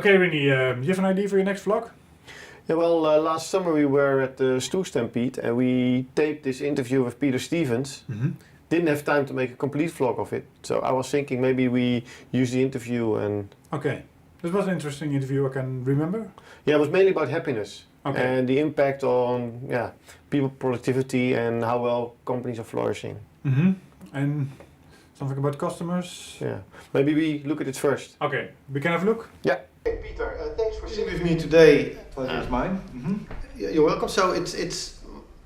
Okay, Rini, you have an idea for your next vlog? Yeah, well, last summer we were at the Stoer Stampede and we taped this interview with Peter Stevens. Didn't have time to make a complete vlog of it, so I was thinking maybe we use the interview and... Okay, this was an interesting interview, I can remember. Yeah, it was mainly about happiness Okay. and the impact on people productivity and how well companies are flourishing. And something about customers? Yeah, maybe we look at it first. Okay, we can have a look? Yeah. Hey, Peter, thanks for sitting with me today. Pleasure is mine. You're welcome. So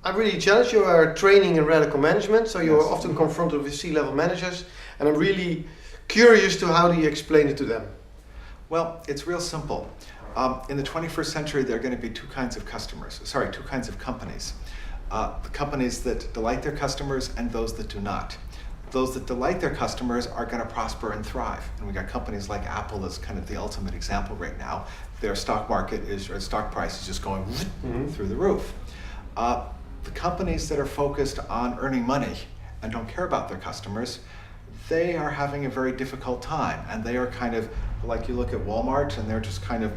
I really challenge your training in radical management. So you're often confronted with C-level managers, and I'm really curious to how do you explain it to them? Well, it's real simple. In the 21st century, there are going to be two kinds of companies. The companies that delight their customers and those that do not. Those that delight their customers are going to prosper and thrive. And we got companies like Apple as kind of the ultimate example right now. Their stock price is just going through the roof. The companies that are focused on earning money and don't care about their customers, they are having a very difficult time. And they are kind of like, you look at Walmart and they're just kind of,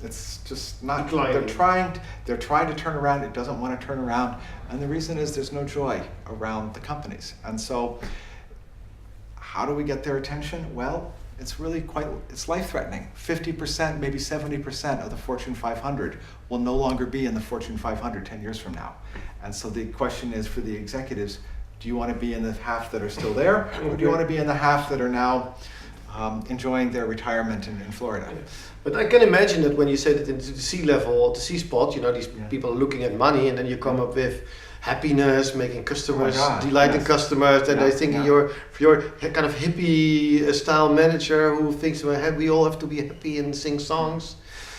it's just not, they're trying to turn around, it doesn't want to turn around, and the reason is there's no joy around the companies. And so, how do we get their attention? Well, it's really it's life-threatening. 50%, maybe 70% of the Fortune 500 will no longer be in the Fortune 500 10 years from now. And so the question is for the executives, do you want to be in the half that are still there, or do you want to be in the half that are now enjoying their retirement in Florida? But I can imagine that when you say that into the C-level, the C-spot, these people are looking at money, and then you come up with happiness, making customers, delighting customers, and they think you're kind of hippie style manager who thinks we all have to be happy and sing songs.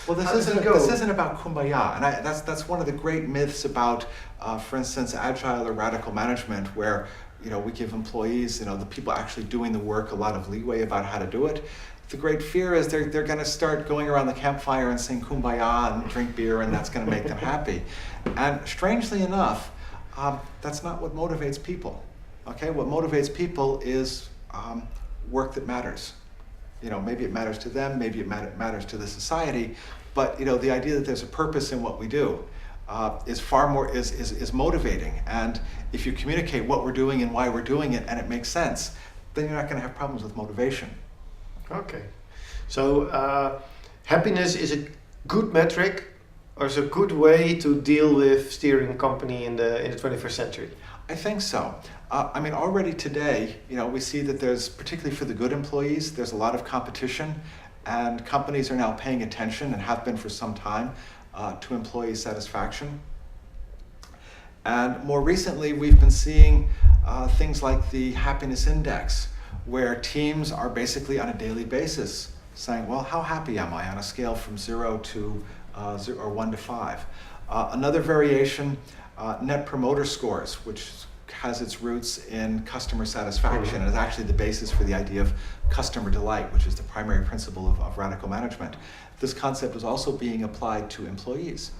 Well, this isn't about kumbaya, and that's one of the great myths about, for instance, agile or radical management, where we give employees, the people actually doing the work, a lot of leeway about how to do it. The great fear is they're going to start going around the campfire and sing kumbaya and drink beer, and that's going to make them happy. And strangely enough, that's not what motivates people. Okay, what motivates people is work that matters. Maybe it matters to them, maybe it matters to the society, but the idea that there's a purpose in what we do is far more is motivating. And if you communicate what we're doing and why we're doing it, and it makes sense, then you're not going to have problems with motivation. Okay, so happiness is a good metric, or is a good way to deal with steering a company in the 21st century? I think so. Already today, we see that there's, particularly for the good employees, there's a lot of competition, and companies are now paying attention, and have been for some time, to employee satisfaction. And more recently, we've been seeing things like the happiness index, where teams are basically on a daily basis saying, well, how happy am I on a scale from 0 to 1 to 5? Another variation, net promoter scores, which has its roots in customer satisfaction and is actually the basis for the idea of customer delight, which is the primary principle of radical management. This concept is also being applied to employees.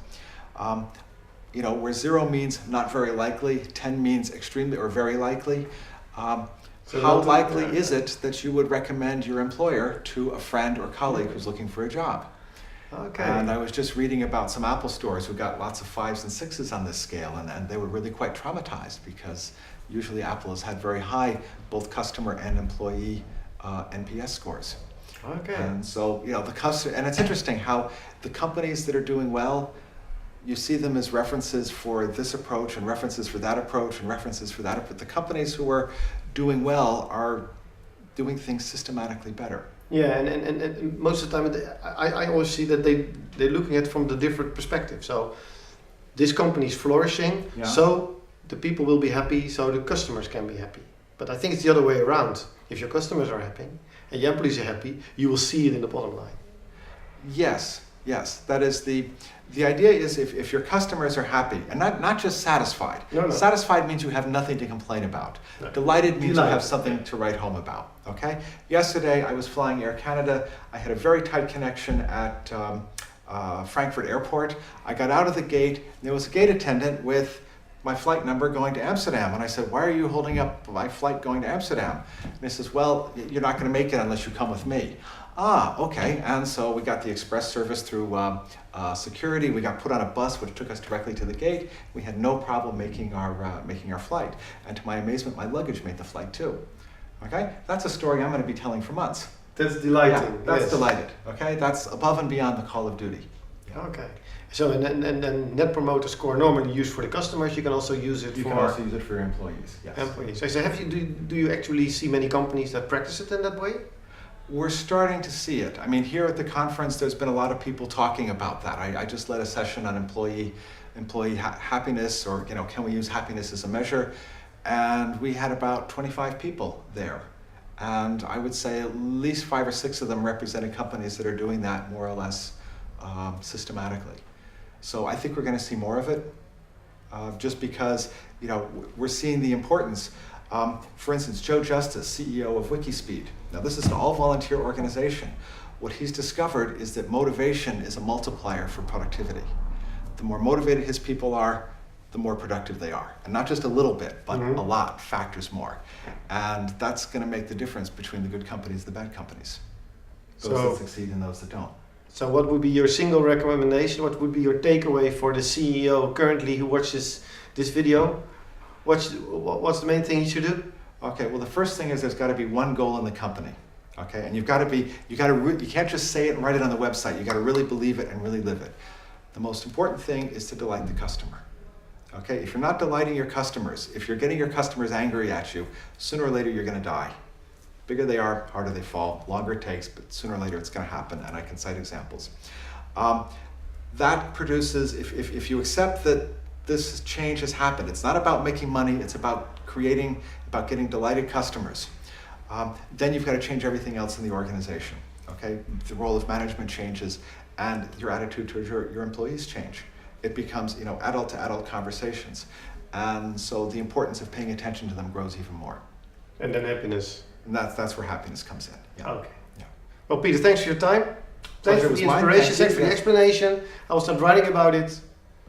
Where 0 means not very likely, 10 means extremely or very likely. How likely is it that you would recommend your employer to a friend or colleague who's looking for a job? Okay. And I was just reading about some Apple stores who got lots of 5s and 6s on this scale, and they were really quite traumatized, because usually Apple has had very high both customer and employee NPS scores. Okay. And so, and it's interesting how the companies that are doing well, you see them as references for this approach and references for that approach and references for that approach. The companies who are doing well are doing things systematically better. Yeah, and most of the time I always see that they're looking at it from the different perspective. So this company is flourishing, so the people will be happy, so the customers can be happy. But I think it's the other way around. If your customers are happy and your employees are happy, you will see it in the bottom line. Yes. That is the idea is if your customers are happy, and not just satisfied. No. Satisfied means you have nothing to complain about. No. Delighted means you have something to write home about. Okay? Yesterday I was flying Air Canada. I had a very tight connection at Frankfurt Airport. I got out of the gate, and there was a gate attendant with my flight number going to Amsterdam. And I said, why are you holding up my flight going to Amsterdam? And he says, well, you're not going to make it unless you come with me. Ah, okay. And so we got the express service through security. We got put on a bus, which took us directly to the gate. We had no problem making our flight. And to my amazement, my luggage made the flight too. Okay, that's a story I'm going to be telling for months. That's delighting. Yeah, that's yes. delighted. Okay, that's above and beyond the call of duty. Okay. So and then Net Promoter Score normally used for the customers. You can also use it You for can also use it for your employees. Yes. employees. So do you actually see many companies that practice it in that way? We're starting to see it. I mean, here at the conference, there's been a lot of people talking about that. I just led a session on employee happiness, or can we use happiness as a measure? And we had about 25 people there. And I would say at least 5 or 6 of them represented companies that are doing that more or less systematically. So I think we're going to see more of it, just because we're seeing the importance. For instance, Joe Justice, CEO of Wikispeed. Now this is an all-volunteer organization. What he's discovered is that motivation is a multiplier for productivity. The more motivated his people are, the more productive they are. And not just a little bit, but a lot, factors more. And that's going to make the difference between the good companies and the bad companies. Those that succeed and those that don't. So what would be your single recommendation? What would be your takeaway for the CEO currently who watches this video? What's the main thing he should do? Okay, well the first thing is there's got to be one goal in the company. Okay, and you can't just say it and write it on the website. You got to really believe it and really live it. The most important thing is to delight the customer. Okay, if you're not delighting your customers, if you're getting your customers angry at you, sooner or later you're going to die. Bigger they are, harder they fall, longer it takes, but sooner or later it's going to happen, and I can cite examples. That produces, if you accept that this change has happened, it's not about making money, it's about getting delighted customers, then you've got to change everything else in the organization. Okay, the role of management changes, and your attitude towards your employees change. It becomes adult to adult conversations, and so the importance of paying attention to them grows even more. And then happiness. And that's where happiness comes in. Yeah. Okay. Yeah. Well, Peter, thanks for your time. Thanks for Pleasure was the mine. inspiration. Thank Thanks you. for the explanation. I will start writing about it.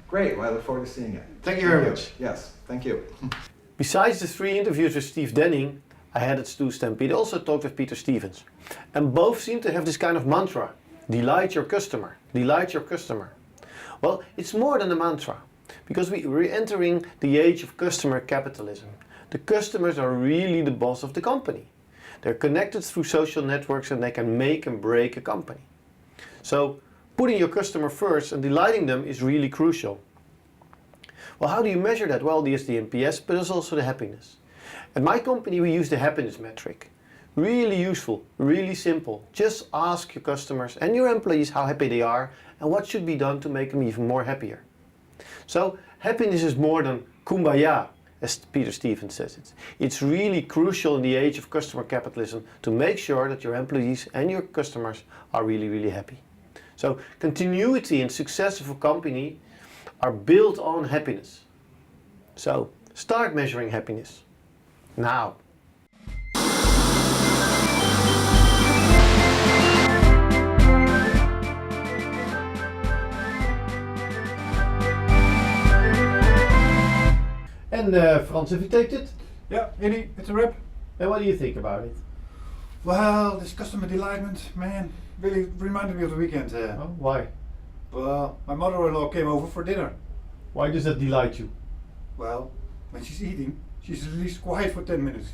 Great. Well, I look forward to seeing it. Thank you very much. Yes. Thank you. Besides the 3 interviews with Steve Denning, I had at Stu Stampede also talked with Peter Stevens. And both seem to have this kind of mantra: delight your customer, delight your customer. Well, it's more than a mantra, because we're entering the age of customer capitalism. The customers are really the boss of the company. They're connected through social networks and they can make and break a company. So putting your customer first and delighting them is really crucial. Well, how do you measure that? Well, there's the NPS, but there's also the happiness. At my company, we use the happiness metric. Really useful, really simple. Just ask your customers and your employees how happy they are and what should be done to make them even more happier. So happiness is more than kumbaya, as Peter Stevens says it. It's really crucial in the age of customer capitalism to make sure that your employees and your customers are really, really happy. So continuity and success of a company are built on happiness. So start measuring happiness now. And Frans, have you tasted it? Yeah, Innie, it's a wrap. And what do you think about it? Well, this customer delightment, man, really reminded me of the weekend. Oh, why? Well, my mother-in-law came over for dinner. Why does that delight you? Well, when she's eating, she's at least quiet for 10 minutes.